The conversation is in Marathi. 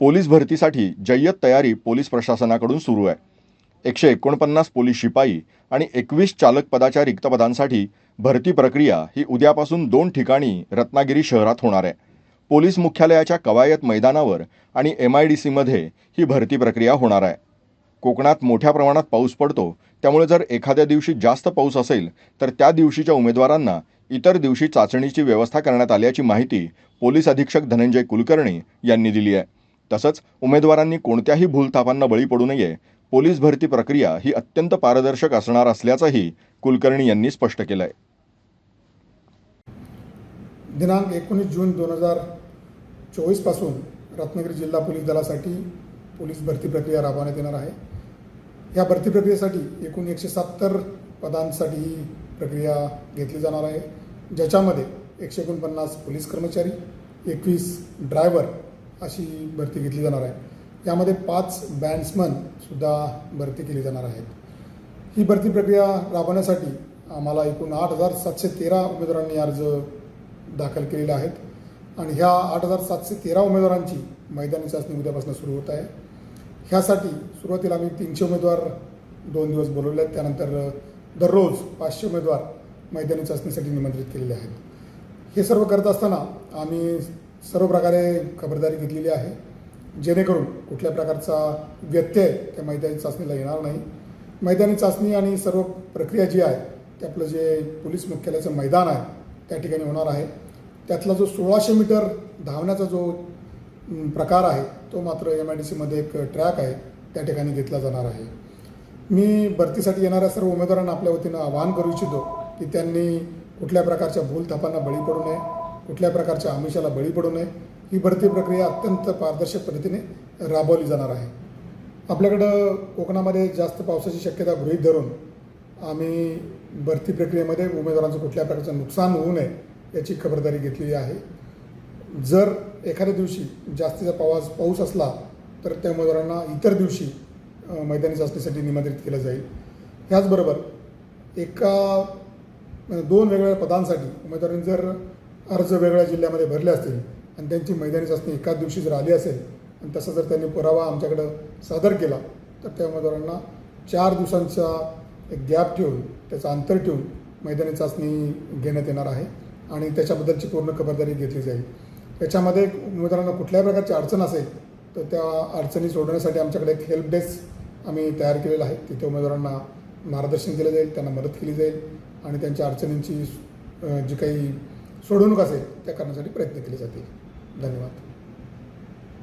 पोलीस भरतीसाठी जय्यत तयारी पोलीस प्रशासनाकडून सुरू आहे. 149 पोलीस शिपाई आणि 21 चालक पदाच्या रिक्त पदांसाठी भरती प्रक्रिया ही उद्यापासून 2 ठिकाणी रत्नागिरी शहरात होणार आहे. पोलीस मुख्यालयाच्या कवायत मैदानावर आणि MIDCमध्ये ही भरती प्रक्रिया होणार आहे. कोकणात मोठ्या प्रमाणात पाऊस पडतो, त्यामुळे जर एखाद्या दिवशी जास्त पाऊस असेल तर त्या दिवशीच्या उमेदवारांना इतर दिवशी चाचणीची व्यवस्था करण्यात आल्याची माहिती पोलीस अधीक्षक धनंजय कुलकर्णी यांनी दिली आहे. तसंच उमेदवारांनी कोणत्याही भूलथापांना बळी पडू नये, पोलीस भरती प्रक्रिया ही अत्यंत पारदर्शक असणार असल्याचंही कुलकर्णी यांनी स्पष्ट केलं आहे. दिनांक 19 जून 2024 पासून रत्नागिरी जिल्हा पोलीस दलासाठी पोलीस भरती प्रक्रिया राबवण्यात येणार आहे. या भरती प्रक्रियेसाठी एकूण 170 पदांसाठी ही प्रक्रिया घेतली जाणार आहे, ज्याच्यामध्ये 149 पोलीस कर्मचारी, 21 ड्रायव्हर अशी भरती घेतली जाणार आहे. यामध्ये 5 बँड्समनसुद्धा भरती केली जाणार आहेत. ही भरती प्रक्रिया राबवण्यासाठी आम्हाला एकूण 8,713 उमेदवारांनी अर्ज दाखल केलेले आहेत आणि ह्या 8,713 उमेदवारांची मैदानी चाचणी उद्यापासून सुरू होत आहे. ह्यासाठी सुरुवातीला आम्ही 300 उमेदवार 2 दिवस बोलवले आहेत. त्यानंतर दररोज 500 उमेदवार मैदानी चाचणीसाठी निमंत्रित केलेले आहेत. हे सर्व करत असताना आम्ही सर्व प्रकारे खबरदारी घेतलेली आहे, जेणेकरून कुठल्या प्रकारचा व्यत्यय त्या मैदानी चाचणीला येणार नाही. मैदानी चाचणी आणि सर्व प्रक्रिया जी आहे ते आपलं जे पोलीस मुख्यालयाचं मैदान आहे त्या ठिकाणी होणार आहे. त्यातला जो 1600 मीटर धावण्याचा जो प्रकार आहे तो मात्र MIDCमध्ये एक ट्रॅक आहे त्या ठिकाणी घेतला जाणार आहे. मी भरतीसाठी येणाऱ्या सर्व उमेदवारांना आपल्या वतीनं आवाहन करू इच्छितो की त्यांनी कुठल्या प्रकारच्या भूलथापांना बळी पडू नये, कुठल्या प्रकारच्या आमिषाला बळी पडू नये. ही भरती प्रक्रिया अत्यंत पारदर्शक पद्धतीने राबवली जाणार आहे. आपल्याकडं कोकणामध्ये जास्त पावसाची शक्यता गृहीत धरून आम्ही भरती प्रक्रियेमध्ये उमेदवारांचं कुठल्या प्रकारचं नुकसान होऊ नये याची खबरदारी घेतलेली आहे. जर एखाद्या दिवशी जास्तीचा पाऊस असला तर त्या उमेदवारांना इतर दिवशी मैदानी चाचणीसाठी निमंत्रित केलं जाईल. ह्याचबरोबर 2 वेगवेगळ्या पदांसाठी उमेदवारांनी जर अर्ज वेगळ्या जिल्ह्यामध्ये भरले असतील आणि त्यांची मैदानी चाचणी एकाच दिवशी जर आली असेल आणि तसं जर त्यांनी पुरावा आमच्याकडं सादर केला तर त्या उमेदवारांना 4 दिवसांचा एक गॅप ठेवून, त्याचं अंतर ठेवून मैदानी चाचणी घेण्यात येणार आहे आणि त्याच्याबद्दलची पूर्ण खबरदारी घेतली जाईल. त्याच्यामध्ये उमेदवारांना कुठल्याही प्रकारची अडचण असेल तर त्या अडचणी सोडवण्यासाठी आमच्याकडे एक हेल्प डेस्क आम्ही तयार केलेला आहे. तिथे उमेदवारांना मार्गदर्शन केलं जाईल, त्यांना मदत केली जाईल आणि त्यांच्या अडचणींची जी काही सोडवणूक असेल त्या करण्यासाठी प्रयत्न केले जातील. धन्यवाद.